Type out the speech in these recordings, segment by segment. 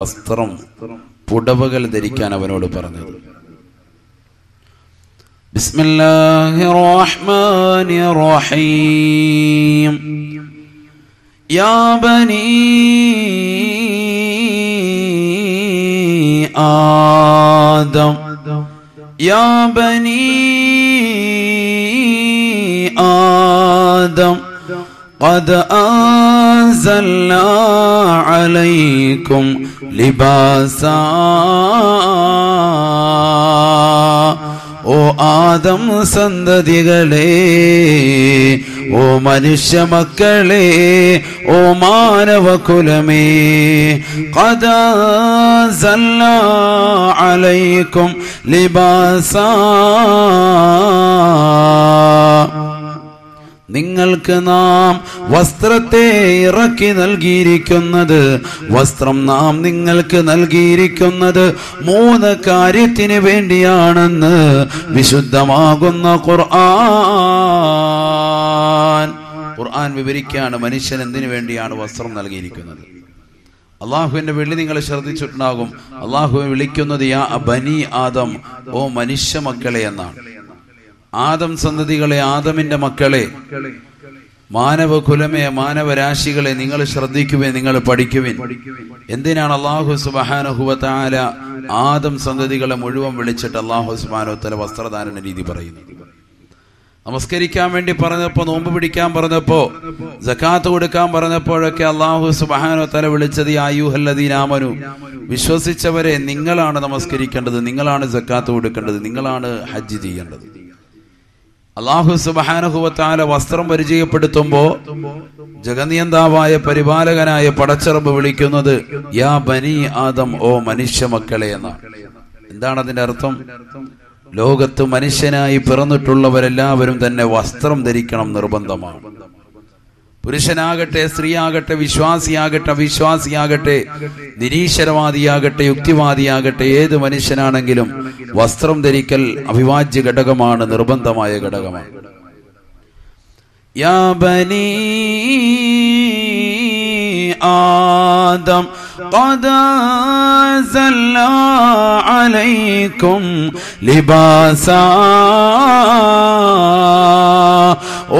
വസ്ത്രം പുടവകൾ ധരിക്കാൻ അവനോട് പറഞ്ഞത്. ബിസ്മില്ലാഹിർ റഹ്മാനിർ റഹീം. യാ ബനീ ആദം യാ ബനീ ആദം قد أنزلنا عليكم لباسا ഓ ആദം സന്തതികളെ, ഓ മനുഷ്യ മക്കളെ, ഓ മാനവകുലമേ, ഖദ അൻസൽനാ അലൈക്കും ലിബാസാ, നിങ്ങൾക്ക് നാം വസ്ത്രത്തെ ഇറക്കി നൽകിയിരിക്കുന്നത്, വസ്ത്രം നാം നിങ്ങൾക്ക് നൽകിയിരിക്കുന്നത് 3 കാര്യത്തിന് വേണ്ടിയാണെന്ന് വിശുദ്ധമാകുന്ന ഖുർആൻ വിവരിക്കുകയാണ്. മനുഷ്യൻ എന്തിനു വേണ്ടിയാണ് വസ്ത്രം നൽകിയിരിക്കുന്നത്? അള്ളാഹുവിന്റെ വെള്ളി നിങ്ങൾ ശ്രദ്ധിച്ചിട്ടുണ്ടാകും. അള്ളാഹുവെ വിളിക്കുന്നത് യാ ബനി ആദം, ഓ മനുഷ്യ മക്കളെ എന്നാണ്. ആദം സന്തതികളെ, ആദമിന്റെ മക്കളെ, മാനവകുലമേ, മാനവരാശികളെ, നിങ്ങൾ ശ്രദ്ധിക്കുവിൻ, നിങ്ങൾ പഠിക്കുവിൻ. എന്തിനാണ് അല്ലാഹു സുബ്ഹാനഹു വ തആല ആദം സന്തതികളെ മുഴുവൻ വിളിച്ചിട്ട് അല്ലാഹു സുബ്ഹാനഹു വ തആല വസ്ത്രധാരണ രീതി പറയുന്നത്? നമസ്കരിക്കാൻ വേണ്ടി പറഞ്ഞപ്പോ, നോമ്പ് പിടിക്കാൻ പറഞ്ഞപ്പോ, സകാത്ത് കൊടുക്കാൻ പറഞ്ഞപ്പോഴൊക്കെ അല്ലാഹു സുബ്ഹാനഹു വ തആല വിളിച്ചത് യാ അയ്യുഹല്ലദീന ആമനു, വിശ്വസിച്ചവരെ, നിങ്ങളാണ് നമസ്കരിക്കേണ്ടത്, നിങ്ങളാണ് സകാത്ത് കൊടുക്കേണ്ടത്, നിങ്ങളാണ് ഹജ്ജ് ചെയ്യേണ്ടത്. അല്ലാഹു സുബ്ഹാനഹു വ തആല വസ്ത്രം പരിചയപ്പെടുത്തുമ്പോ ജഗനിയന്താവായ പരിപാലകനായ പടച്ചറബ് വിളിക്കുന്നത് യാ ബനി ആദം, ഓ മനുഷ്യ മക്കളെ എന്നാണ്. എന്താണ് അതിന്റെ അർത്ഥം? ലോകത്ത് മനുഷ്യനായി പിറന്നിട്ടുള്ളവരെല്ലാവരും തന്നെ വസ്ത്രം ധരിക്കണം, നിർബന്ധമാണ്. പുരുഷനാകട്ടെ, സ്ത്രീയാകട്ടെ, വിശ്വാസിയാകട്ടെ, അവിശ്വാസിയാകട്ടെ, നിരീശ്വരവാദിയാകട്ടെ, യുക്തിവാദിയാകട്ടെ, ഏത് മനുഷ്യനാണെങ്കിലും വസ്ത്രം ധരിക്കൽ അവിഭാജ്യ ഘടകമാണ്, നിർബന്ധമായ ഘടകമാണ്. യാ ബനീ ആദം ഖദ് അൻസൽനാ അലൈക്കും ലിബാസാ,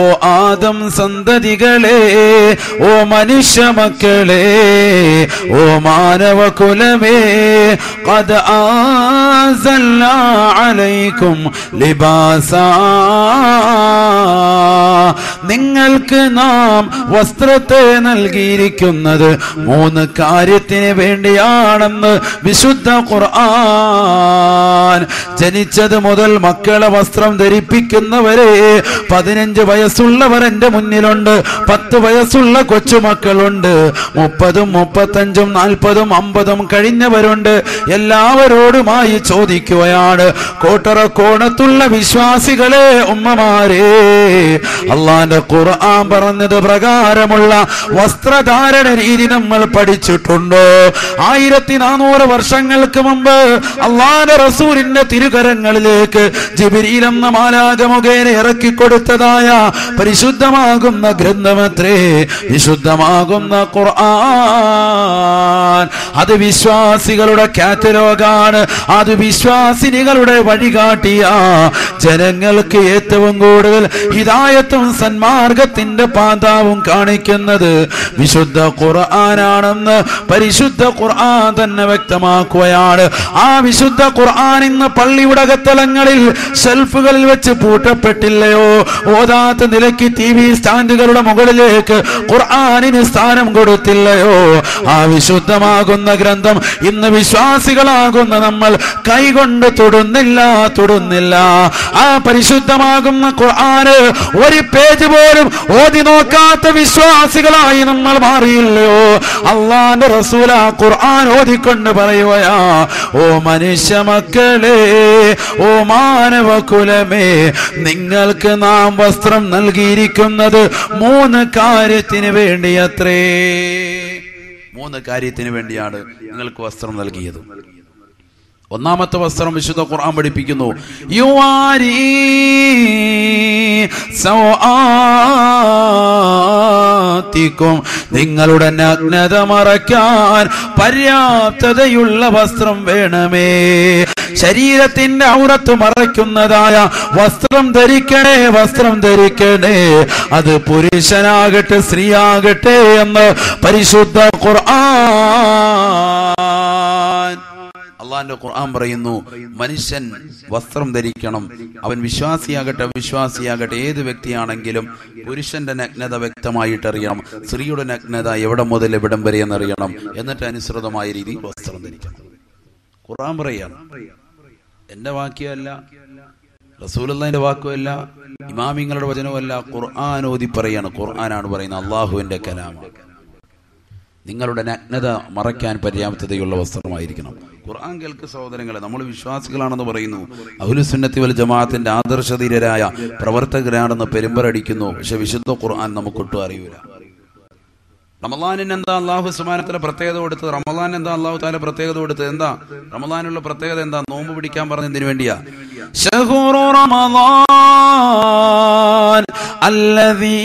ഓ ആദം സന്തതികളെ, ഓ മനുഷ്യ മക്കളെ, ഓ മാനവകുലമേ, ഖദ് അൻസൽനാ അലൈക്കും ലിബാസാ, നിങ്ങൾക്ക് നാം വസ്ത്രത്തെ നൽകിയിരിക്കുന്നത് 3 കാര്യത്തിന് വേണ്ടിയാണെന്ന് വിശുദ്ധ ഖുർആൻ. ജനിച്ചത് മുതൽ മക്കളെ വസ്ത്രം ധരിപ്പിക്കുന്നവരെ, 15 വയസ്സുള്ളവർ എന്റെ മുന്നിലുണ്ട്, 10 വയസ്സുള്ള കൊച്ചുമക്കളുണ്ട്, 30ഉം 35ഉം 40ഉം 50ഉം കഴിഞ്ഞവരുണ്ട്. എല്ലാവരോടുമായി ചോദിക്കുകയാണ്, കോട്ടറക്കോണത്തുള്ള വിശ്വാസികളെ, ഉമ്മമാരെ, അള്ളാന്റെ ഖുർആൻ പറഞ്ഞത് പ്രകാരമുള്ള വസ്ത്രധാരണ രീതി നമ്മൾ പഠിച്ചിട്ടുണ്ടോ? 1400 വർഷങ്ങൾക്ക് മുമ്പ് അള്ളാന്റെ റസൂലിന്റെ തിരുകരങ്ങളിലേക്ക് ജിബ്രീൽ എന്ന മാലാഖ മുഖേന ഇറക്കിക്കൊടുത്തതായ പരിശുദ്ധമാകുന്ന ഗ്രന്ഥമത്രേ വിശുദ്ധമാകുന്ന ഖുർആൻ. അത് വിശ്വാസികളുടെ കാറ്റലോഗാണ്, അത് വിശ്വാസിനികളുടെ വഴികാട്ടിയ, ജനങ്ങൾക്ക് ഏറ്റവും കൂടുതൽ ഹിദായത്തും സന്മാർഗത്തിന്റെ പാതാവും കാണിക്കുന്നത് വിശുദ്ധ ഖുർആനാണെന്ന് പരിശുദ്ധ ഖുർആൻ തന്നെ വ്യക്തമാക്കുകയാണ്. ആ വിശുദ്ധ ഖുർആൻ ഇന്ന് പള്ളിയുടെ അകത്തളങ്ങളിൽ ഷെൽഫുകളിൽ വെച്ച് പൂട്ടപ്പെട്ടില്ലയോ? ഓതാത്ത നിലയ്ക്ക് TV സ്റ്റാൻഡുകളുടെ മുകളിലേക്ക് ഖുർആനിന് സ്ഥാനം കൊടുത്തില്ലയോ? ആ വിശുദ്ധമാകുന്ന ഗ്രന്ഥം ഇന്ന് വിശ്വാസികളാകുന്ന നമ്മൾ കൈകൊണ്ട് തൊടുന്നില്ല. ആ പരിശുദ്ധമാകുന്ന ഖുർആന് ഒരു പേജ് പോലും ഓതി നോക്കാത്ത വിശ്വാസികളായി നമ്മൾ മാറിയില്ലയോ? അള്ളാന്റെ റസൂൽ ആ ഖുർആൻ ഓതിക്കൊണ്ട് പറയുകയാ, ഓ മനുഷ്യ മക്കളെ, ഓ മാനവകുലമേ, നിങ്ങൾക്ക് നാം വസ്ത്രം നൽകിയിരിക്കുന്നത് 3 കാര്യത്തിന് വേണ്ടിയത്രേ. 3 കാര്യത്തിന് വേണ്ടിയാണ് നിങ്ങൾക്ക് വസ്ത്രം നൽകിയത്. ഒന്നാമത്തെ വസ്ത്രം വിശുദ്ധ ഖുർആൻ പഠിപ്പിക്കുന്നു, യുവാരി സൗആതിക്കും സൗആതികും നിങ്ങളുടെ നഗ്നത മറയ്ക്കാൻ പര്യാപ്തതയുള്ള വസ്ത്രം വേണമേ. ശരീരത്തിന്റെ ഔറത്ത് മറയ്ക്കുന്നതായ വസ്ത്രം ധരിക്കണേ, വസ്ത്രം ധരിക്കണേ. അത് പുരുഷനാകട്ടെ സ്ത്രീയാകട്ടെ എന്ന് പരിശുദ്ധ ഖുർആൻ. അള്ളാന്റെ ഖുർആൻ പറയുന്നു, മനുഷ്യൻ വസ്ത്രം ധരിക്കണം. അവൻ വിശ്വാസിയാകട്ടെ അവിശ്വാസിയാകട്ടെ ഏത് വ്യക്തിയാണെങ്കിലും പുരുഷന്റെ നഗ്നത വ്യക്തമായിട്ട് അറിയണം, സ്ത്രീയുടെ നഗ്നത എവിടെ മുതൽ എവിടം വരെ എന്നറിയണം. എന്നിട്ട് അനുസൃതമായ രീതിയിൽ വസ്ത്രം ധരിക്കണം. ഖുർആൻ പറയാണ്, എന്റെ വാക്യമല്ല, റസൂലുള്ളാഹിന്റെ വാക്കുമല്ല, ഇമാമിങ്ങളുടെ വചനമല്ല, ഖുർആൻ ഓതി പറയാണ്. ഖുർആനാണ് പറയുന്നത്, അള്ളാഹുവിന്റെ കലാമാണ്. നിങ്ങളുടെ നഗ്നത മറയ്ക്കാൻ പര്യാപ്തതയുള്ള വസ്ത്രമായിരിക്കണം. ഖുർആൻ കേൾക്ക് സഹോദരങ്ങളെ, നമ്മൾ വിശ്വാസികളാണെന്ന് പറയുന്നു, അഹ്ലുസുന്നത്തി വൽ ജമാഅത്തിന്റെ ആദർശധീരരായ പ്രവർത്തകരാണെന്ന് പെരുമ്പറടിക്കുന്നു. പക്ഷെ വിശുദ്ധ ഖുർആൻ നമുക്കൊട്ടും അറിയൂല. റമളാനിന് എന്താ അള്ളാഹു സുബ്ഹാനഹു വ തആല പ്രത്യേകത കൊടുത്തത്? റമളാൻ എന്താ അള്ളാഹു തആല പ്രത്യേകത കൊടുത്തത്? എന്താ റമളാനുള്ള പ്രത്യേകത? എന്താ? നോമ്പ് പിടിക്കാൻ പറഞ്ഞതിന് വേണ്ടിയാ. ശഹ്റു റമളാൻ അല്ലദീ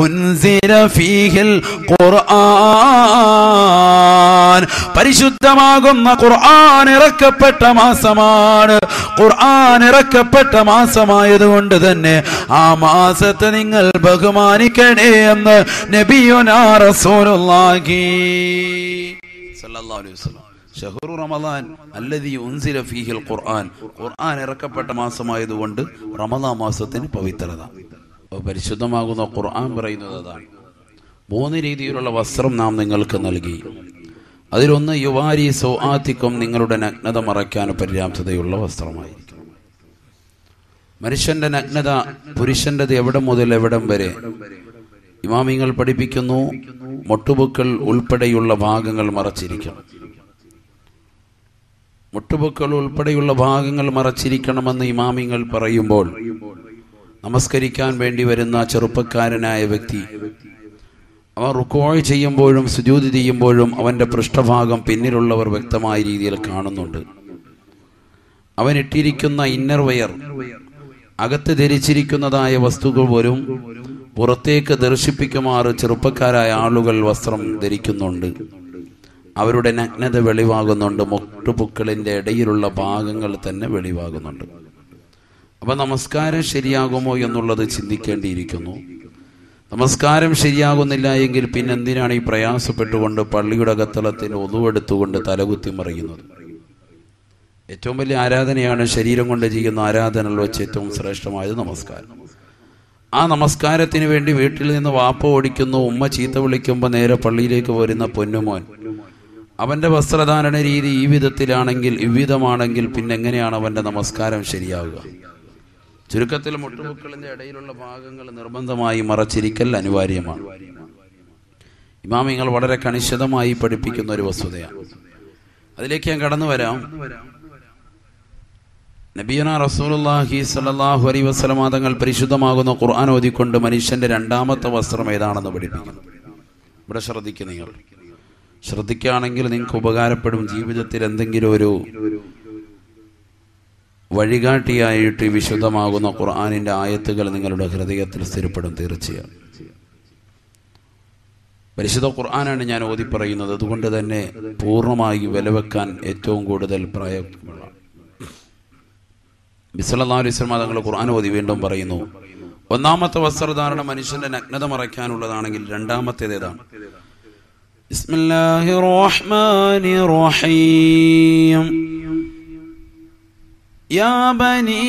ഉൻസില ഫീഹിൽ ഖുർആൻ. പരിശുദ്ധമാകുന്ന ഖുർആൻ ഇറക്കപ്പെട്ട മാസമാണ്. ഖുർആൻ ഇറക്കപ്പെട്ട മാസമായതുകൊണ്ട് തന്നെ ആ മാസത്തെ നിങ്ങൾ ബഹുമാനിക്കണേ എന്ന് നബിയുനാ റസൂലുള്ളാഹി സ്വല്ലല്ലാഹു അലൈഹി വസല്ലം. ശഹ്റു റമളാൻ അല്ലദീ ഉൻസില ഫീഹിൽ ഖുർആൻ. ഖുർആൻ ഇറക്കപ്പെട്ട മാസമായതുകൊണ്ട് റമളാൻ മാസത്തിന് പവിത്രത. പരിശുദ്ധമാകുന്ന ഖുർആൻ പറയുന്നത് അതാണ്. 3 രീതിയിലുള്ള വസ്ത്രം നാം നിങ്ങൾക്ക് നൽകി. അതിലൊന്ന് യുവാരി സൗആതികും നിങ്ങളുടെ നഗ്നത മറയ്ക്കാൻ പര്യാപ്തതയുള്ള വസ്ത്രമായിരിക്കും. മനുഷ്യന്റെ നഗ്നത പുരുഷന്റേത് എവിടെ മുതൽ എവിടം വരെ? ഇമാമിങ്ങൾ പഠിപ്പിക്കുന്നു, മുട്ടുപൊക്കൾ ഉൾപ്പെടെയുള്ള ഭാഗങ്ങൾ മറച്ചിരിക്കണം. മുട്ടുപൊക്കൾ ഉൾപ്പെടെയുള്ള ഭാഗങ്ങൾ മറച്ചിരിക്കണമെന്ന് ഇമാമിങ്ങൾ പറയുമ്പോൾ, നമസ്കരിക്കാൻ വേണ്ടി വരുന്ന ചെറുപ്പക്കാരനായ വ്യക്തി അവൻ റുക്കൂഅ് ചെയ്യുമ്പോഴും സുജൂദ് ചെയ്യുമ്പോഴും അവന്റെ പൃഷ്ഠഭാഗം പിന്നിലുള്ളവർ വ്യക്തമായ രീതിയിൽ കാണുന്നുണ്ട്. അവൻ ഇട്ടിരിക്കുന്ന ഇന്നർ വെയർ, അകത്ത് ധരിച്ചിരിക്കുന്നതായ വസ്തുക്കൾ പോലും പുറത്തേക്ക് ദർശിപ്പിക്കുമാറ് ചെറുപ്പക്കാരായ ആളുകൾ വസ്ത്രം ധരിക്കുന്നുണ്ട്. അവരുടെ നഗ്നത വെളിവാകുന്നുണ്ട്. മുട്ടുപൊക്കളിന്റെ ഇടയിലുള്ള ഭാഗങ്ങൾ തന്നെ വെളിവാകുന്നുണ്ട്. അപ്പൊ നമസ്കാരം ശരിയാകുമോ എന്നുള്ളത് ചിന്തിക്കേണ്ടിയിരിക്കുന്നു. നമസ്കാരം ശരിയാകുന്നില്ല എങ്കിൽ പിന്നെന്തിനാണ് ഈ പ്രയാസപ്പെട്ടുകൊണ്ട് പള്ളിയുടെ അകത്തളത്തിൽ ഒതുവെടുത്തുകൊണ്ട് തലകുത്തി മറിയുന്നത്? ഏറ്റവും വലിയ ആരാധനയാണ് ശരീരം കൊണ്ട് ചെയ്യുന്ന ആരാധനകൾ വെച്ച് ഏറ്റവും ശ്രേഷ്ഠമായത് നമസ്കാരം. ആ നമസ്കാരത്തിന് വേണ്ടി വീട്ടിൽ നിന്ന് വാപ്പ ഓടിക്കുന്നു, ഉമ്മ ചീത്ത വിളിക്കുമ്പോൾ നേരെ പള്ളിയിലേക്ക് വരുന്ന പൊന്നുമോൻ, അവന്റെ വസ്ത്രധാരണ രീതി ഈ വിധത്തിലാണെങ്കിൽ ഇவ்விதമാണെങ്കിൽ പിന്നെ എങ്ങനെയാണ് അവന്റെ നമസ്കാരം ശരിയാവുക? ചുരുക്കത്തിൽ മുട്ടുപൊക്കളിന്റെ ഇടയിലുള്ള ഭാഗങ്ങൾ നിർബന്ധമായി മറച്ചിരിക്കൽ അനിവാര്യമാണ്. ഇമാമിങ്ങൾ വളരെ കണിശതമായി പഠിപ്പിക്കുന്ന ഒരു വസ്തുതയാണ്. അതിലേക്ക് ഞാൻ കടന്നു വരാം. നബിയുനാ റസൂലുള്ളാഹി സ്വല്ലല്ലാഹു അലൈഹി വസല്ലം തങ്ങൾ പരിശുദ്ധമാകുന്ന ഖുർആൻ ഓതിക്കൊണ്ട് മനുഷ്യന്റെ രണ്ടാമത്തെ വസ്ത്രം ഏതാണെന്ന് പഠിപ്പിക്കുന്നു. ഇവിടെ ശ്രദ്ധിക്കുക. നിങ്ങൾ ശ്രദ്ധിക്കുകയാണെങ്കിൽ നിങ്ങൾക്ക് ഉപകാരപ്പെടും. ജീവിതത്തിൽ എന്തെങ്കിലും ഒരു വഴികാട്ടിയായിട്ട് വിശുദ്ധമാകുന്ന ഖുർആനിന്റെ ആയത്തുകൾ നിങ്ങളുടെ ഹൃദയത്തിൽ സ്ഥിരപ്പെടും തീർച്ചയായും. പരിശുദ്ധ ഖുർആനാണ് ഞാൻ ഓതി പറയുന്നത്. അതുകൊണ്ട് തന്നെ പൂർണ്ണമായി വിലവെക്കാൻ ഏറ്റവും കൂടുതൽ പ്രായമുള്ള നബി സല്ലല്ലാഹു അലൈഹി വസല്ലം തങ്ങൾ ഖുർആൻ ഓതി വീണ്ടും പറയുന്നു, ഒന്നാമത്തെ വസ്ത്രധാരണ മനുഷ്യന്റെ നഗ്നത മറയ്ക്കാനുള്ളതാണെങ്കിൽ രണ്ടാമത്തേത് ഏതാണ്? ബിസ്മില്ലാഹിർ റഹ്മാനിർ റഹീം. യാ ബനീ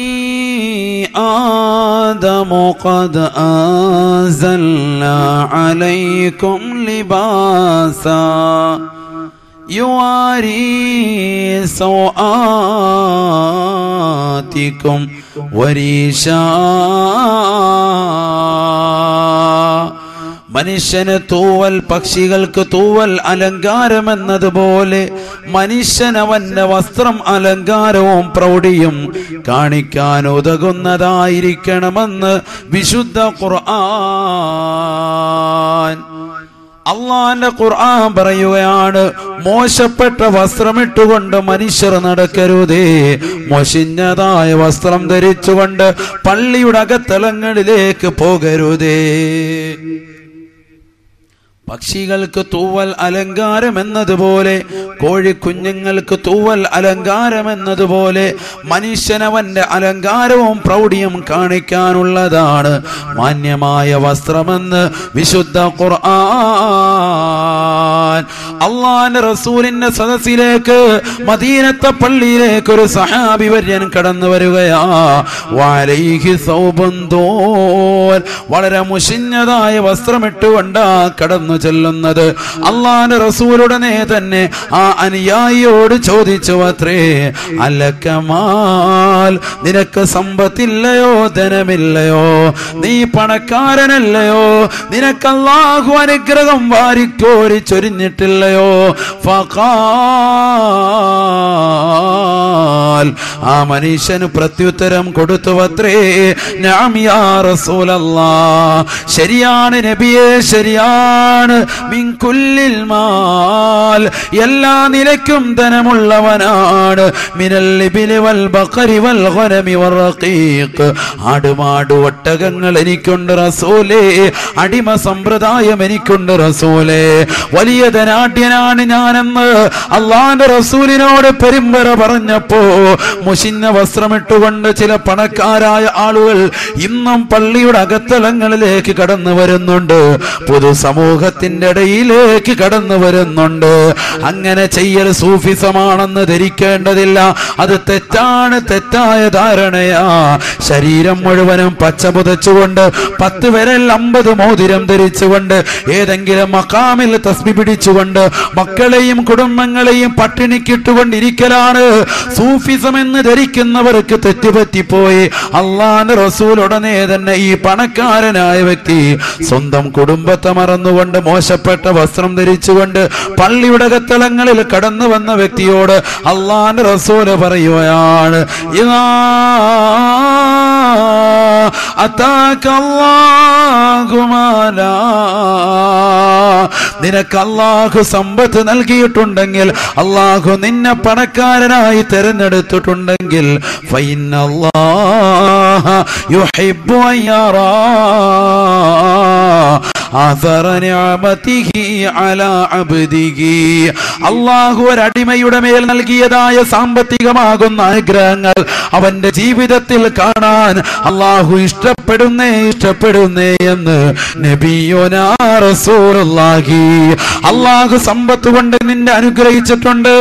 ആദം ഖദ് അൻസൽനാ അലൈക്കും ലിബാസാ യുവാരി സൗആതികും വരീശാ. മനുഷ്യന് തൂവൽ, പക്ഷികൾക്ക് തൂവൽ അലങ്കാരം എന്നതുപോലെ മനുഷ്യൻ അവന്റെ വസ്ത്രം അലങ്കാരവും പ്രൗഢിയും കാണിക്കാൻ ഉതകുന്നതായിരിക്കണമെന്ന് വിശുദ്ധ ഖുർആൻ. അള്ളാന്റെ ഖുർആൻ പറയുകയാണ്, മോശപ്പെട്ട വസ്ത്രമിട്ടുകൊണ്ട് മനുഷ്യർ നടക്കരുതേ, മോശിഞ്ഞതായ വസ്ത്രം ധരിച്ചുകൊണ്ട് പള്ളിയുടെ അകത്തളങ്ങളിലേക്ക് പോകരുതേ. പക്ഷികൾക്ക് തൂവൽ അലങ്കാരം എന്നതുപോലെ, കോഴിക്കുഞ്ഞുങ്ങൾക്ക് തൂവൽ അലങ്കാരം എന്നതുപോലെ മനുഷ്യനവന്റെ അലങ്കാരവും പ്രൗഢിയും കാണിക്കാനുള്ളതാണ് മാന്യമായ വസ്ത്രമെന്ന് വിശുദ്ധ ഖുർആൻ. അള്ളാന്റെ റസൂലിന്റെ സദസ്സിലേക്ക്, മദീനത്തെ പള്ളിയിലേക്ക് ഒരു സഹാബി വര്യൻ കടന്നു വരികയാ. വഅലൈഹി സൗബുൻ ദൂൽ, വളരെ മുഷിഞ്ഞതായ വസ്ത്രമിട്ടുകൊണ്ടാ കടന്നു ചെല്ലുന്നത്. അള്ളാന്റെ റസൂലുടനെ തന്നെ ആ അനുയായിയോട് ചോദിച്ചു അത്രേ, അലക്കമാൽ, നിനക്ക് സമ്പത്തില്ലയോ, ധനമില്ലയോ, നീ പണക്കാരനല്ലയോ, നിനക്ക് അല്ലാഹു അനുഗ്രഹം വാരിക്കോരി ചൊരിഞ്ഞിട്ടില്ലയോ? ഫഖാൽ, ആ മനുഷ്യന് പ്രത്യുത്തരം കൊടുത്തു അത്രേ, നഅം യാ റസൂലല്ലാഹ്, ശരിയാണ് നബിയേ, ശരിയാണ്. മിൻ കുല്ലിൽ മാൽ, എല്ലാ നിലയ്ക്കും ധനമുള്ളവനാണ്. മിനൽ ഇബ്ലി വൽ ബഖരി വൽ ഗനമി വർ റഖീഖ്, ആടുമാട് ഒട്ടകങ്ങൾ എനിക്കുണ്ട് റസൂലേ, അടിമ സമ്പ്രദായം എനിക്കുണ്ട് റസൂലേ, വലിയ ധനാഢ്യനാണ് ഞാനെന്ന് അള്ളാന്റെ റസൂലിനോട് പെരുമ്പറ പറഞ്ഞപ്പോ, മുഷിഞ്ഞ വസ്ത്രമിട്ടുകൊണ്ട് ചില പണക്കാരായ ആളുകൾ ഇന്നും പള്ളിയുടെ അകത്തളങ്ങളിലേക്ക് കടന്നു വരുന്നുണ്ട്, പൊതുസമൂഹത്തിന്റെ ഇടയിലേക്ക് കടന്നു വരുന്നുണ്ട്. അങ്ങനെ ചെയ്യൽ സൂഫിസമാണെന്ന് ധരിക്കേണ്ടതില്ല, അത് തെറ്റാണ്, തെറ്റായ ധാരണയാ. ശരീരം മുഴുവനും പച്ച പുതച്ചുകൊണ്ട് 10 വിരൽ 50 മോതിരം ധരിച്ചുകൊണ്ട് ഏതെങ്കിലും മഖാമിൽ തസ്ബീഹ് പിടിച്ചുകൊണ്ട് മക്കളെയും കുടുംബങ്ങളെയും പട്ടിണിക്കിട്ടുകൊണ്ടിരിക്കലാണ് സൂഫിസം എന്ന് ധരിക്കുന്നവർക്ക് തെറ്റുപറ്റിപ്പോയി. അള്ളാന്റെ റസൂൽ ഉടനെ തന്നെ ഈ പണക്കാരനായ വ്യക്തി സ്വന്തം കുടുംബത്തെ മറന്നുകൊണ്ട് മോശപ്പെട്ട വസ്ത്രം ധരിച്ചുകൊണ്ട് പള്ളിയുടെ അകത്തളങ്ങളിൽ കടന്നു വന്ന വ്യക്തിയോട് അള്ളാന്റെ റസൂല് പറയുകയാണ്, നിനക്ക് അല്ലാഹു സമ്പത്ത് നൽകിയിട്ടുണ്ടെങ്കിൽ, അല്ലാഹു നിന്നെ പണക്കാരനായി തെരഞ്ഞെടുത്തിട്ടുണ്ടെങ്കിൽ, ഫഇന്നല്ലാഹ യുഹിബ്ബു അൻ യറാ അള്ളാഹു ഒരടിമയുടെ മേൽ നൽകിയതായ സാമ്പത്തികമാകുന്ന അനുഗ്രഹങ്ങൾ അവന്റെ ജീവിതത്തിൽ കാണാൻ അള്ളാഹു ഇഷ്ടപ്പെടുന്നേ എന്ന് നബിയുനാ റസൂലുള്ളാഹി. അള്ളാഹു സമ്പത്ത് കൊണ്ട് നിന്നെ അനുഗ്രഹിച്ചിട്ടുണ്ട്.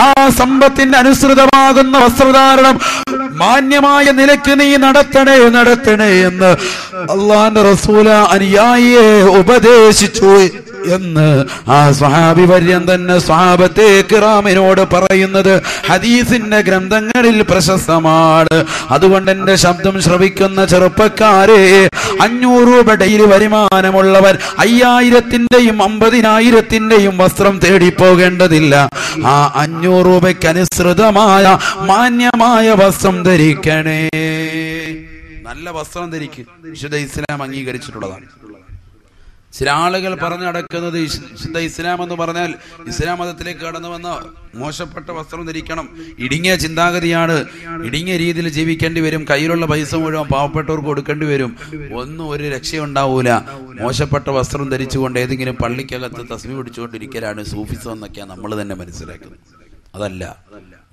ആ സമ്പത്തിന്റെ അനുസൃതമാകുന്ന വസ്ത്രധാരണം മാന്യമായ നിലയ്ക്ക് നീ നടത്തണേ എന്ന് അള്ളാന്റെ റസൂല അനുയായിയെ ഉപദേശിച്ചു എന്ന് ആ സ്വഹാബി വര്യൻ തന്നെ സ്വഹാബത്തെ കിറാമിനോട് പറയുന്നത് ഹദീസിന്റെ ഗ്രന്ഥങ്ങളിൽ പ്രശസ്തമാണ്. അതുകൊണ്ട് എന്റെ ശബ്ദം ശ്രവിക്കുന്ന ചെറുപ്പക്കാരെ, 500 രൂപ ഡെയിലി വരുമാനമുള്ളവർ 5000-ന്റെയും 50,000-ന്റെയും വസ്ത്രം തേടിപ്പോകേണ്ടതില്ല. ആ 500 രൂപയ്ക്ക് അനുസൃതമായ മാന്യമായ വസ്ത്രം ധരിക്കണേ. നല്ല വസ്ത്രം ധരിക്കും, വിശുദ്ധ ഇസ്ലാം അംഗീകരിച്ചിട്ടുള്ളതാണ്. ചില ആളുകൾ പറഞ്ഞു നടക്കുന്നത് വിശുദ്ധ ഇസ്ലാം എന്ന് പറഞ്ഞാൽ ഇസ്ലാം മതത്തിലേക്ക് കടന്നു വന്ന മോശപ്പെട്ട വസ്ത്രം ധരിക്കണം, ഇടുങ്ങിയ ചിന്താഗതിയാണ്, ഇടുങ്ങിയ രീതിയിൽ ജീവിക്കേണ്ടി വരും, കയ്യിലുള്ള പൈസ മുഴുവൻ പാവപ്പെട്ടവർക്ക് കൊടുക്കേണ്ടി വരും, ഒന്നും ഒരു രക്ഷയുണ്ടാവൂല, മോശപ്പെട്ട വസ്ത്രം ധരിച്ചുകൊണ്ട് ഏതെങ്കിലും പള്ളിക്കകത്ത് തസ്ബീഹ് പിടിച്ചുകൊണ്ടിരിക്കലാണ് സൂഫിസം എന്നൊക്കെയാണ് നമ്മൾ തന്നെ മനസ്സിലാക്കുന്നത്. അതല്ല,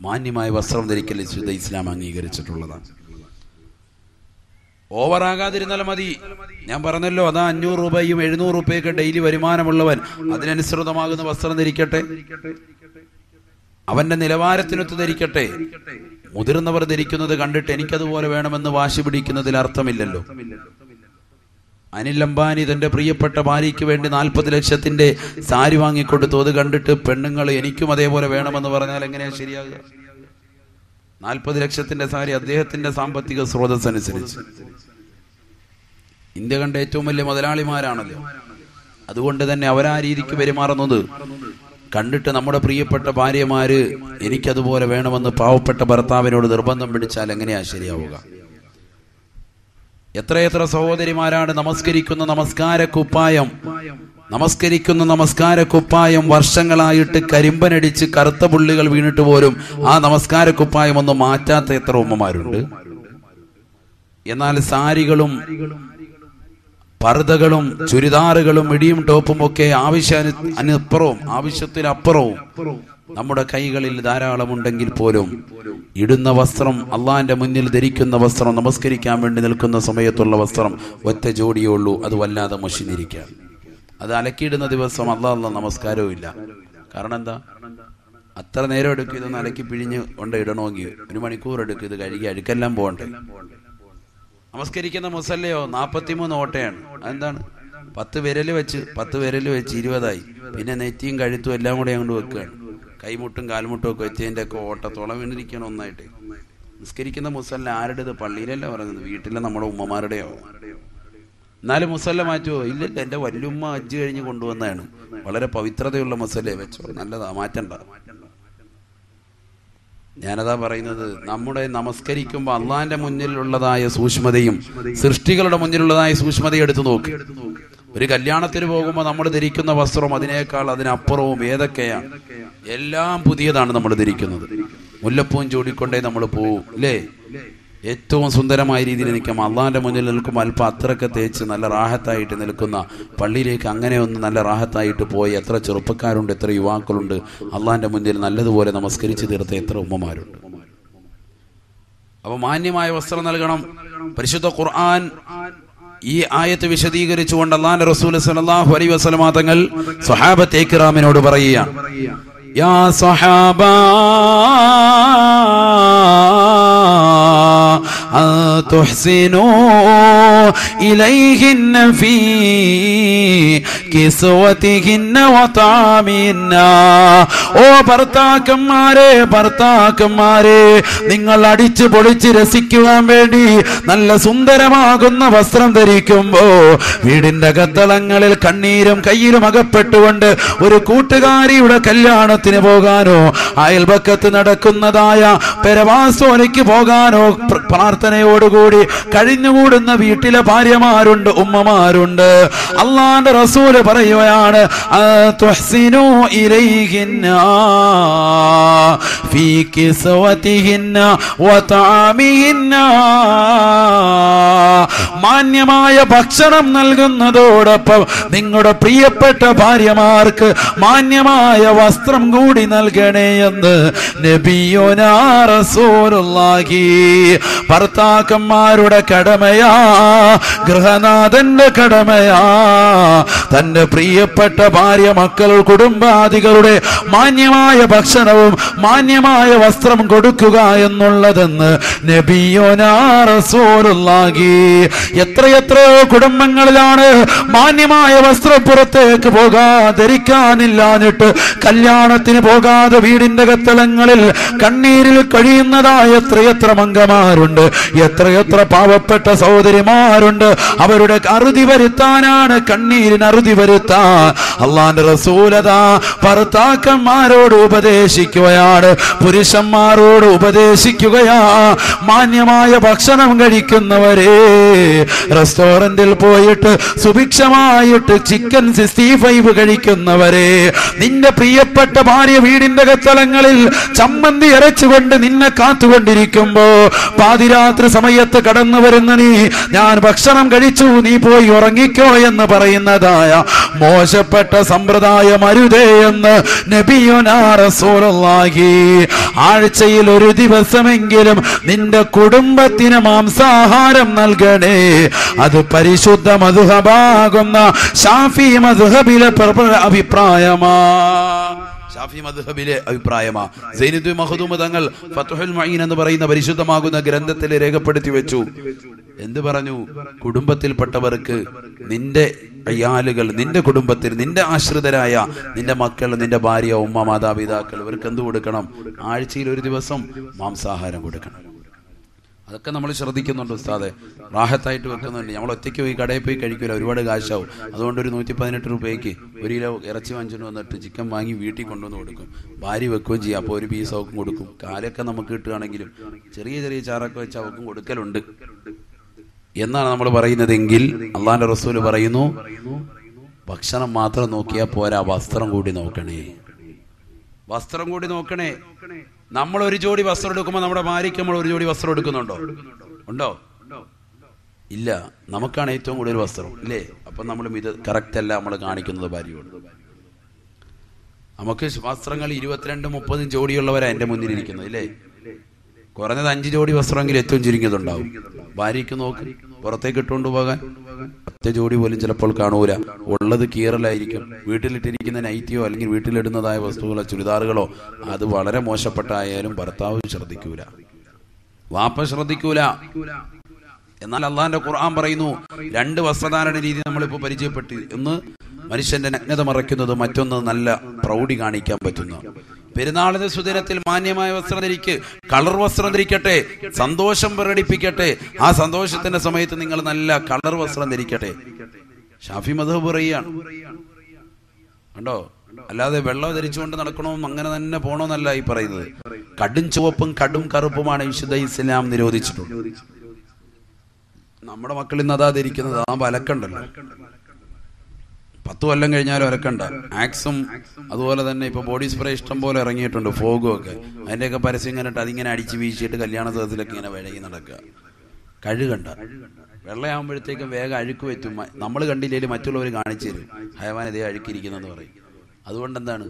മാന്യമായ വസ്ത്രം ധരിക്കൽ വിശുദ്ധ ഇസ്ലാം അംഗീകരിച്ചിട്ടുള്ളതാണ്. ഓവറാകാതിരുന്നാൽ മതി. ഞാൻ പറഞ്ഞല്ലോ, അതാ 500 രൂപയും 700 രൂപയൊക്കെ ഡെയിലി വരുമാനമുള്ളവൻ അതിനനുസൃതമാകുന്ന വസ്ത്രം ധരിക്കട്ടെ, അവന്റെ നിലവാരത്തിനൊത്ത് ധരിക്കട്ടെ. മുതിർന്നവർ ധരിക്കുന്നത് കണ്ടിട്ട് എനിക്കതുപോലെ വേണമെന്ന് വാശി പിടിക്കുന്നതിൽ അർത്ഥമില്ലല്ലോ. അനിൽ അംബാനി തന്റെ പ്രിയപ്പെട്ട ഭാര്യയ്ക്ക് വേണ്ടി 40 ലക്ഷത്തിന്റെ സാരി വാങ്ങിക്കൊടുത്തു. അത് കണ്ടിട്ട് പെണ്ണുങ്ങൾ എനിക്കും അതേപോലെ വേണമെന്ന് പറഞ്ഞാൽ എങ്ങനെയാ ശരിയാകുക? 40 ലക്ഷത്തിന്റെ സാരി അദ്ദേഹത്തിന്റെ സാമ്പത്തിക സ്രോതസ് അനുസരിച്ച്. ഇന്ത്യ കണ്ട ഏറ്റവും വലിയ മുതലാളിമാരാണല്ലോ. അതുകൊണ്ട് തന്നെ അവരാ രീതിക്ക് പെരുമാറുന്നത് കണ്ടിട്ട് നമ്മുടെ പ്രിയപ്പെട്ട ഭാര്യമാര് എനിക്കതുപോലെ വേണമെന്ന് പാവപ്പെട്ട ഭർത്താവിനോട് നിർബന്ധം പിടിച്ചാൽ എങ്ങനെയാ ശരിയാവുക? എത്രയെത്ര സഹോദരിമാരാണ് നമസ്കരിക്കുന്ന നമസ്കാര കുപ്പായം നമസ്കരിക്കുന്ന നമസ്കാര കുപ്പായം വർഷങ്ങളായിട്ട് കരിമ്പനടിച്ച് കറുത്ത പുള്ളികൾ വീണിട്ട് പോലും ആ നമസ്കാര കുപ്പായം ഒന്നും മാറ്റാത്ത എത്ര ഉമ്മമാരുണ്ട്. എന്നാൽ സാരികളും പർദ്ദകളും ചുരിദാറുകളും മിടിയും ടോപ്പും ഒക്കെ ആവശ്യത്തിനപ്പുറവും നമ്മുടെ കൈകളിൽ ധാരാളം ഉണ്ടെങ്കിൽ പോലും ഇടുന്ന വസ്ത്രം, അള്ളാന്റെ മുന്നിൽ ധരിക്കുന്ന വസ്ത്രം, നമസ്കരിക്കാൻ വേണ്ടി നിൽക്കുന്ന സമയത്തുള്ള വസ്ത്രം ഒറ്റ ജോഡിയേ ഉള്ളൂ. അത് വല്ലാതെ മുഷിഞ്ഞിരിക്കുക. അത് അലക്കിയിടുന്ന ദിവസം അള്ളാഹ് നമസ്കാരവും ഇല്ല. കാരണം എന്താ? അത്ര നേരം എടുക്കും ഇതൊന്ന് അലക്കി പിഴിഞ്ഞ് കൊണ്ട് ഇടണമെങ്കിൽ 1 മണിക്കൂർ എടുക്കും. ഇത് കഴുകി അഴുക്കെല്ലാം പോകണ്ടേ? നമസ്കരിക്കുന്ന മുസല്ലയോ 43 ഓട്ടയാണ്. അതെന്താണ്? 10 വിരൽ വെച്ച് 20ആയി. പിന്നെ നെറ്റിയും കഴുത്തും എല്ലാം കൂടെ അങ്ങോട്ട് വെക്കുകയാണ്. കൈമുട്ടും കാൽമുട്ടും ഒക്കെ വെച്ചതിൻ്റെ ഒക്കെ ഓട്ടത്തോളം വീണിരിക്കണം ഒന്നായിട്ട്. നിസ്കരിക്കുന്ന മുസല്ല ആരുടേത്? പള്ളിയിലല്ല പറയുന്നത്, വീട്ടിലെ നമ്മുടെ ഉമ്മമാരുടെയോ. എന്നാലും മുസല്ല മാറ്റുമോ? ഇല്ലല്ല, എൻ്റെ വല്യുമ്മ ഹജ്ജ് കഴിഞ്ഞ് കൊണ്ടുവന്നതാണ്. വളരെ പവിത്രതയുള്ള മുസല്ലേ വെച്ചോ, നല്ലതാ, മാറ്റണ്ട. ഞാനതാ പറയുന്നത്, നമ്മുടെ നമസ്കരിക്കുമ്പോൾ അള്ളാന്റെ മുന്നിലുള്ളതായ സൂക്ഷ്മതയും സൃഷ്ടികളുടെ മുന്നിലുള്ളതായ സൂക്ഷ്മതയും എടുത്തു നോക്ക്. ഒരു കല്യാണത്തിന് പോകുമ്പോൾ നമ്മൾ ധരിക്കുന്ന വസ്ത്രം അതിനേക്കാൾ അതിനപ്പുറവും ഏതൊക്കെയാണ്? എല്ലാം പുതിയതാണ് നമ്മൾ ധരിക്കുന്നത്. മുല്ലപ്പൂവും ചൂടിക്കൊണ്ടേ നമ്മൾ പോവും, അല്ലേ? ഏറ്റവും സുന്ദരമായ രീതിയിൽ നിൽക്കും. അള്ളാന്റെ മുന്നിൽ നിൽക്കുമ്പോൾ അല്പം അത്രയൊക്കെ തേച്ച് നല്ല റാഹത്തായിട്ട് നിൽക്കുന്ന പള്ളിയിലേക്ക് അങ്ങനെ ഒന്ന് നല്ല റാഹത്തായിട്ട് പോയി എത്ര ചെറുപ്പക്കാരുണ്ട്, എത്ര യുവാക്കളുണ്ട്. അള്ളാന്റെ മുന്നിൽ നല്ലതുപോലെ നമസ്കരിച്ച് തീർത്ത എത്ര ഉമ്മമാരുണ്ട്. അപ്പൊ മാന്യമായ വസ്ത്രം നൽകണം. പരിശുദ്ധ ഖുർആൻ ഈ ആയത്ത് വിശദീകരിച്ചുകൊണ്ട് അല്ലാഹുവിന്റെ റസൂൽ സല്ലല്ലാഹു അലൈഹി വസല്ലം തങ്ങൾ സ്വഹാബത്തെ കിറാമിനോട് പറയുകയാണ്, യാ സ്വഹാബ تحسنوا إليهن في كسوتهن وطعامهن. ഓ ഭർത്താക്കന്മാരെ, നിങ്ങൾ അടിച്ചു പൊളിച്ച് രസിക്കുവാൻ വേണ്ടി നല്ല സുന്ദരമാകുന്ന വസ്ത്രം ധരിക്കുമ്പോ വീടിന്റെ അകത്തളങ്ങളിൽ കണ്ണീരും കയ്യിലും അകപ്പെട്ടുകൊണ്ട് ഒരു കൂട്ടുകാരിയുടെ കല്യാണത്തിന് പോകാനോ അയൽപക്കത്ത് നടക്കുന്നതായ പെരവാസോനയ്ക്ക് പോകാനോ പ്രാർത്ഥനയോടുകൂടി കഴിഞ്ഞുകൂടുന്ന വീട്ടിലെ ഭാര്യമാരുണ്ട്, ഉമ്മമാരുണ്ട്. അല്ലാഹുവിന്റെ റസൂല് പറയുകയാണ്, തുഹ്സിനു ഇലൈഹിന്ന ഫീ കിസ്വതിഹിന്ന വതഅമിഹിന്ന. മാന്യമായ ഭക്ഷണം നൽകുന്നതോടൊപ്പം നിങ്ങളുടെ പ്രിയപ്പെട്ട ഭാര്യമാർക്ക് മാന്യമായ വസ്ത്രം കൂടി നൽകണേ എന്ന് നബിയുനാ റസൂലുള്ളാഹി. ഭർത്താക്കന്മാരുടെ കടമയാ, ഗൃഹനാഥന്റെ കടമയാ, തന്റെ പ്രിയപ്പെട്ട ഭാര്യ, മക്കൾ, കുടുംബാദികളുടെ മാന്യമായ ഭക്ഷണവും മാന്യമായ വസ്ത്രം കൊടുക്കുക എന്നുള്ളതെന്ന് നബിയുനാ റസൂലുള്ളാഹി. എത്രയെത്രയോ കുടുംബങ്ങളിലാണ് മാന്യമായ വസ്ത്രം പുറത്തേക്ക് ധരിക്കാനില്ലാഞ്ഞിട്ട് കല്യാണത്തിന് പോകാതെ വീടിന്റെ കത്തളങ്ങളിൽ കണ്ണീരിൽ കഴിയുന്നതായ എത്രയെത്ര മംഗമാരുണ്ട്, എത്രയെത്ര പാവപ്പെട്ട സഹോദരിമാരുണ്ട്. അവരുടെ അറുതി വരുത്താനാണ്, കണ്ണീരിന് അറുതി വരുത്താൻ അല്ലാഹുവിന്റെ റസൂലതാ ഭർത്താക്കന്മാരോട് ഉപദേശിക്കുകയാണ്, പുരുഷന്മാരോട് ഉപദേശിക്കുകയാ. മാന്യമായ ഭക്ഷണം കഴിക്കുന്നവരെ, റെസ്റ്റോറന്റിൽ പോയിട്ട് സുഭിക്ഷമായിട്ട് ചിക്കൻ 65 കഴിക്കുന്നവരെ, നിന്റെ പ്രിയപ്പെട്ട ഭാര്യ വീടിന്റെ കത്തളങ്ങളിൽ ചമ്മന്തി അരച്ചുകൊണ്ട് നിന്നെ കാത്തുകൊണ്ടിരിക്കുമ്പോ പാതിരാത്രി സമയത്ത് കടന്നു വരുന്ന നീ, ഞാൻ ഭക്ഷണം കഴിച്ചു, നീ പോയി ഉറങ്ങിക്കോ എന്ന് പറയുന്നതായ മോശപ്പെട്ട സമ്പ്രദായം അരുതേ എന്ന് നബിയുനാ റസൂലുള്ളാഹി. ആഴ്ചയിൽ ഒരു ദിവസമെങ്കിലും നിന്റെ കുടുംബത്തിന് മാംസാഹാരം നൽകണേ. അത് പരിശുദ്ധ മദ്ഹബാകുന്ന ശാഫി മദ്ഹബിലെ അഭിപ്രായമാ. സൈനുദ്ദീൻ മഖ്ദൂം തങ്ങൾ ഫത്ഹുൽ മുഈൻ എന്ന് പറയുന്ന പരിശുദ്ധമാകുന്ന ഗ്രന്ഥത്തിൽ രേഖപ്പെടുത്തി വെച്ചു. എന്ത് പറഞ്ഞു? കുടുംബത്തിൽപ്പെട്ടവർക്ക്, നിന്റെ അയാളുകൾ, നിന്റെ കുടുംബത്തിൽ നിന്റെ ആശ്രിതരായ നിന്റെ മക്കൾ, നിന്റെ ഭാര്യ, ഉമ്മ, മാതാപിതാക്കൾ, ഇവർക്ക് എന്ത് കൊടുക്കണം? ആഴ്ചയിൽ ഒരു ദിവസം മാംസാഹാരം കൊടുക്കണം. അതൊക്കെ നമ്മൾ ശ്രദ്ധിക്കുന്നുണ്ട് ഉസ്താദെ, റാഹത്തായിട്ട് വെക്കുന്നുണ്ട്. നമ്മൾ ഒറ്റയ്ക്ക് പോയി കടയിൽ പോയി കഴിക്കില്ല, ഒരുപാട് കാശാവും. അതുകൊണ്ട് ഒരു 118 രൂപയ്ക്ക് 1 കിലോ ഇറച്ചി വാങ്ങിച്ചു വന്നിട്ട് ചിക്കൻ വാങ്ങി വീട്ടിൽ കൊണ്ടുവന്ന് കൊടുക്കും. ഭാര്യ വെക്കുകയും ചെയ്യും. അപ്പോൾ ഒരു പീസ് അവക്കും കൊടുക്കും. കാലൊക്കെ നമുക്ക് കിട്ടുകയാണെങ്കിലും ചെറിയ ചെറിയ ചാറൊക്കെ വെച്ച് അവക്കും കൊടുക്കലുണ്ട് എന്നാണ് നമ്മൾ പറയുന്നതെങ്കിൽ അള്ളാഹുവിന്റെ റസൂല് പറയുന്നു, ഭക്ഷണം മാത്രം നോക്കിയാൽ പോരാ, വസ്ത്രം കൂടി നോക്കണേ. വസ്ത്രം കൂടി നോക്കണേ. നമ്മൾ ഒരു ജോഡി വസ്ത്രം എടുക്കുമ്പോൾ നമ്മുടെ ഭാര്യയ്ക്ക് നമ്മൾ ഒരു ജോഡി വസ്ത്രം എടുക്കുന്നുണ്ടോ? ഉണ്ടോ? ഇല്ല. നമുക്കാണ് ഏറ്റവും കൂടുതൽ വസ്ത്രം, ഇല്ലേ? അപ്പം നമ്മളും ഇത് കറക്റ്റ് അല്ല നമ്മൾ കാണിക്കുന്നത് ഭാര്യയോട്. നമുക്ക് വസ്ത്രങ്ങൾ 22-30 ജോഡിയുള്ളവരാ എൻ്റെ മുന്നിലിരിക്കുന്നത്, ഇല്ലേ? കുറഞ്ഞത് 5 ജോഡി വസ്ത്രമെങ്കിലും ഏറ്റവും ചുരുങ്ങിയതുണ്ടാവും. ഭാര്യയ്ക്ക് നോക്ക്, പുറത്തേക്ക് ഇട്ടുകൊണ്ട് പോകാൻ 10 ജോഡി പോലും ചിലപ്പോൾ കാണൂല. ഉള്ളത് കീറലായിരിക്കും. വീട്ടിലിട്ടിരിക്കുന്ന നൈറ്റിയോ അല്ലെങ്കിൽ വീട്ടിലിടുന്നതായ വസ്തുക്കളോ ചുരിദാറുകളോ അത് വളരെ മോശപ്പെട്ടായാലും ഭർത്താവ് ശ്രദ്ധിക്കൂല, വാപ്പ ശ്രദ്ധിക്കൂല. എന്നാൽ അള്ളാന്റെ ഖുർആൻ പറയുന്നു 2 വസ്ത്രധാരണ രീതി നമ്മളിപ്പോൾ പരിചയപ്പെട്ടു. ഒന്ന് മനുഷ്യന്റെ നഗ്നത മറയ്ക്കുന്നത്, മറ്റൊന്ന് നല്ല പ്രൗഢി കാണിക്കാൻ പറ്റുന്നു. പെരുന്നാളിന്റെ സുദിനത്തിൽ മാന്യമായ വസ്ത്രം ധരിക്ക്, കളർ വസ്ത്രം ധരിക്കട്ടെ, സന്തോഷം പ്രകടിപ്പിക്കട്ടെ. ആ സന്തോഷത്തിന്റെ സമയത്ത് നിങ്ങൾ നല്ല കളർ വസ്ത്രം ധരിക്കട്ടെ. ഷാഫി മദ്ഹബ് പറയുകയാണ്, കണ്ടോ? അല്ലാതെ വെള്ളം ധരിച്ചുകൊണ്ട് നടക്കണമെന്നും അങ്ങനെ തന്നെ പോകണമെന്നല്ല ഈ പറയുന്നത്. കടും ചുവപ്പും കടും കറുപ്പുമാണ് വിശുദ്ധ ഇസ്ലാം നിരോധിച്ചിട്ടുള്ളത്. നമ്മുടെ മക്കൾ ഇന്ന് അതാ ധരിക്കുന്നത്. ആ അലക്കണ്ടല്ലോ, 10 കൊല്ലം കഴിഞ്ഞാലും അലക്കണ്ട. ആക്സും അതുപോലെ തന്നെ ഇപ്പൊ ബോഡി സ്പ്രേ ഇഷ്ടം പോലെ ഇറങ്ങിയിട്ടുണ്ട്, ഫോഗും ഒക്കെ. അതിന്റെയൊക്കെ പരസ്യം കണ്ടിട്ട് അതിങ്ങനെ അടിച്ച് വീശിയിട്ട് കല്യാണ സദസ്സിലൊക്കെ ഇങ്ങനെ വിഴകി നടക്കുക. കഴുകണ്ട. വെള്ളയാകുമ്പോഴത്തേക്കും വേഗം അഴുക്ക് പറ്റും. നമ്മൾ കണ്ടില്ലെങ്കിൽ മറ്റുള്ളവർ കാണിച്ചു തരും, ഹയവാൻ ഇതേ അഴുക്കിരിക്കുന്നെന്ന് പറയും. അതുകൊണ്ട് എന്താണ്,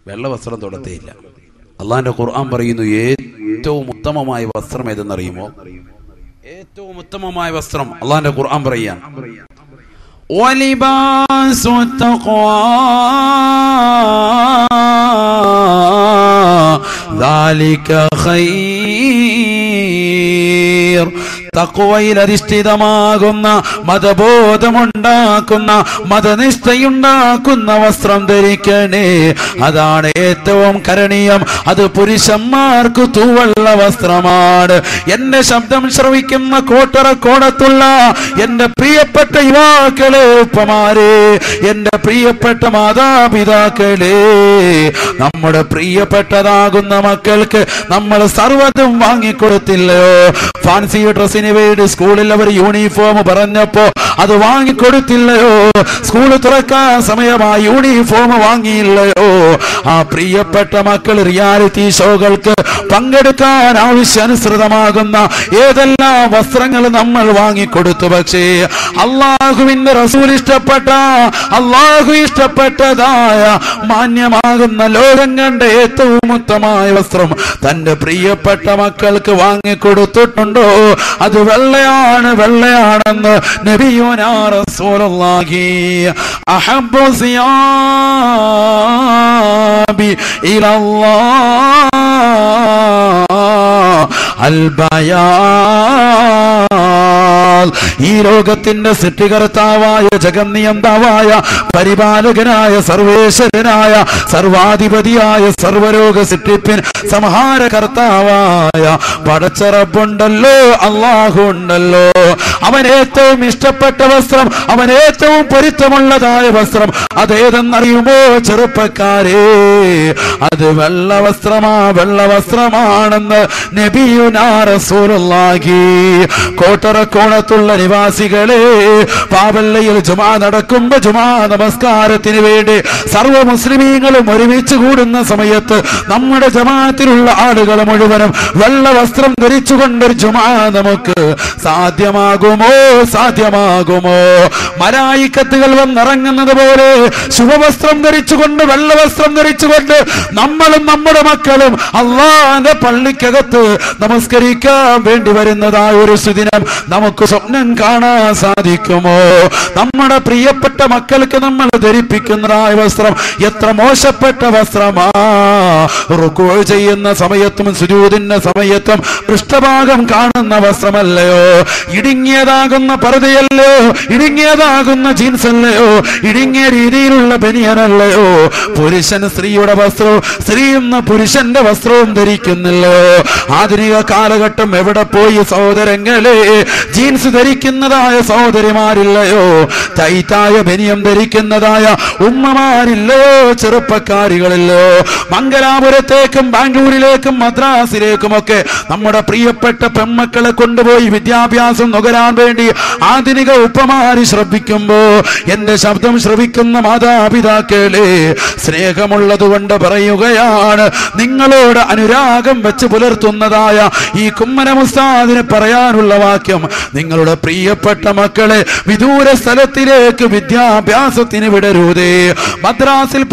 വെള്ള വസ്ത്രം തൊടത്തേയില്ല. അള്ളാന്റെ ഖുർആൻ പറയുന്നു ഏറ്റവും ഉത്തമമായ വസ്ത്രം ഏതെന്നറിയുമോ? ഏറ്റവും ഉത്തമമായ വസ്ത്രം അള്ളാന്റെ ഖുർആൻ പറയാൻ, وَلِبَاسُ التَّقْوَى ذَلِكَ خَيْرٌ. തഖ്വയിൽ അധിഷ്ഠിതമാകുന്ന, മതബോധമുണ്ടാക്കുന്ന, മതനിഷ്ഠയുണ്ടാക്കുന്ന വസ്ത്രം ധരിക്കണേ. അതാണ് ഏറ്റവും കരണീയം. അത് പുരുഷന്മാർക്ക് തൂവള്ള വസ്ത്രമാണ്. എന്റെ ശബ്ദം ശ്രവിക്കുന്ന കോട്ടറക്കോണത്തുള്ള എന്റെ പ്രിയപ്പെട്ട യുവാക്കളെ, ഉപ്പമാരെ, എന്റെ പ്രിയപ്പെട്ട മാതാപിതാക്കളെ, നമ്മുടെ പ്രിയപ്പെട്ടതാകുന്ന മക്കൾക്ക് നമ്മൾ സർവ്വതും വാങ്ങിക്കൊടുത്തില്ലയോ? ഫാൻസി ഡ്രസ്സിന് വേണ്ടി സ്കൂളിൽ അവർ യൂണിഫോം പറഞ്ഞപ്പോ അത് വാങ്ങിക്കൊടുത്തില്ലയോ? സ്കൂൾ തുറക്കാൻ സമയമായി യൂണിഫോം വാങ്ങിയില്ലയോ? ആ പ്രിയപ്പെട്ട മക്കൾ റിയാലിറ്റി ഷോകൾക്ക് പങ്കെടുക്കാൻ ആവശ്യാനുസൃതമാകുന്ന ഏതെല്ലാം വസ്ത്രങ്ങൾ നമ്മൾ വാങ്ങിക്കൊടുത്തു. പക്ഷേ അള്ളാഹുവിന്റെ റസൂൽ ഇഷ്ടപ്പെട്ട, അള്ളാഹു ഇഷ്ടപ്പെട്ടതായ മാന്യമാകുന്ന ലോകം കണ്ട ഏറ്റവും ഉത്തമമായ വസ്ത്രം തന്റെ പ്രിയപ്പെട്ട മക്കൾക്ക് വാങ്ങിക്കൊടുത്തിട്ടുണ്ടോ? അത് വെള്ളയാണ്, വെള്ളയാണെന്ന് നബിയുനാ റസൂലുള്ളാഹി. അഹബ്ബു സിയാബി ഇലല്ലാഹ് അൽ ബയാൻ. ഈ ലോകത്തിന്റെ സൃഷ്ടികർത്താവായ, ജഗന്നിയന്താവായ, പരിപാലകനായ, സർവേശ്വരനായ, സർവാധിപതിയായ, സർവരോഗ സൃഷ്ടിപ്പിൻ സംഹാരകർത്താവായ പടച്ചറബുണ്ടല്ലോ, അള്ളാഹു ഉണ്ടല്ലോ. അവൻ ഏറ്റവും ഇഷ്ടപ്പെട്ട വസ്ത്രം, അവൻ ഏറ്റവും പൊരുത്തമുള്ളതായ വസ്ത്രം അതേതെന്നറിയുമോ ചെറുപ്പക്കാരെ? അത് വെള്ള വസ്ത്രമാ, വെള്ള വസ്ത്രമാണെന്ന് നബിയുനാ റസൂലുള്ളാഹി. കോട്ടറക്കോണത്തുള്ള നിവാസികളെ, പാവല്ലയിൽ ജുമാ നടക്കുമ്പോ ജുമാ നമസ്കാരത്തിന് വേണ്ടി സർവ്വ മുസ്ലിമീങ്ങളും ഒരുമിച്ച് കൂടുന്ന സമയത്ത് നമ്മുടെ ജമാഅത്തിലുള്ള ആളുകൾ മുഴുവനും വെള്ള വസ്ത്രം ധരിച്ചുകൊണ്ടൊരു ജുമാ നമുക്ക് സാധ്യമാകുമോ? സാധ്യമാകുമോ? മലായിക്കത്തുകൾ വന്നിറങ്ങുന്നത് പോലെ ശുഭവസ്ത്രം ധരിച്ചുകൊണ്ട്, വെള്ള വസ്ത്രം ധരിച്ചുകൊണ്ട് നമ്മളും നമ്മുടെ മക്കളും അള്ളാന്റെ പള്ളിക്കകത്ത് നമസ്കരിക്കാൻ വേണ്ടി വരുന്നതായ ഒരു സുദിനം നമുക്ക് സ്വപ്നം കാണാൻ സാധിക്കുമോ? നമ്മുടെ പ്രിയപ്പെട്ട മക്കൾക്ക് നമ്മൾ ധരിപ്പിക്കുന്നതായ വസ്ത്രം എത്ര മോശപ്പെട്ട വസ്ത്രമാ! റുക്കൂ ചെയ്യുന്ന സമയത്തും സുജൂദിന്റെ സമയത്തും പൃഷ്ഠഭാഗം കാണുന്ന വസ്ത്രമല്ലയോ? ഇടുങ്ങിയതാകുന്ന പർദ്ദയല്ലയോ? ഇടുങ്ങിയതാകുന്ന ജീൻസ് അല്ലയോ? ഇടുങ്ങിയ രീതിയിലുള്ള ബനിയനല്ലയോ? പുരുഷൻ സ്ത്രീയുടെ വസ്ത്രവും, സ്ത്രീ എന്ന പുരുഷന്റെ വസ്ത്രവും ധരിക്കുന്നില്ലോ? ആധുനിക കാലഘട്ടം എവിടെ പോയി സഹോദരങ്ങളെ? ജീൻസ് ധരിക്കുന്നതായ സഹോദരിമാരില്ലയോ? ടൈറ്റായ ബനിയം ധരിക്കുന്നതായ ഉമ്മമാരില്ലയോ? ചെറുപ്പക്കാരികളില്ലയോ? മംഗലാപുരത്തേക്കും ബാംഗ്ലൂരിലേക്കും മദ്രാസിലേക്കുമൊക്കെ നമ്മുടെ പ്രിയപ്പെട്ട പെൺമക്കളെ കൊണ്ടുപോയി വിദ്യാഭ്യാസം നുകരാൻ വേണ്ടി ആധുനിക ഉപ്പമാര് ശ്രമിക്കുമ്പോ എന്റെ ശബ്ദം ശ്രവിക്കുന്ന മാതാപിതാക്കളെ, സ്നേഹമുള്ളത് കൊണ്ട് പറയുകയാണ്, നിങ്ങളോട് അനുരാഗം വെച്ച് പുലർത്തുന്നതായ ഈ കുമ്മനം ഉസ്താദിന് പറയാനുള്ള വാക്യം, നിങ്ങളുടെ പ്രിയപ്പെട്ട മക്കളെ വിദൂര സ്ഥലത്തിലേക്ക് വിദ്യാഭ്യാസത്തിന് വിടരുതേ. മദ്രാസിൽ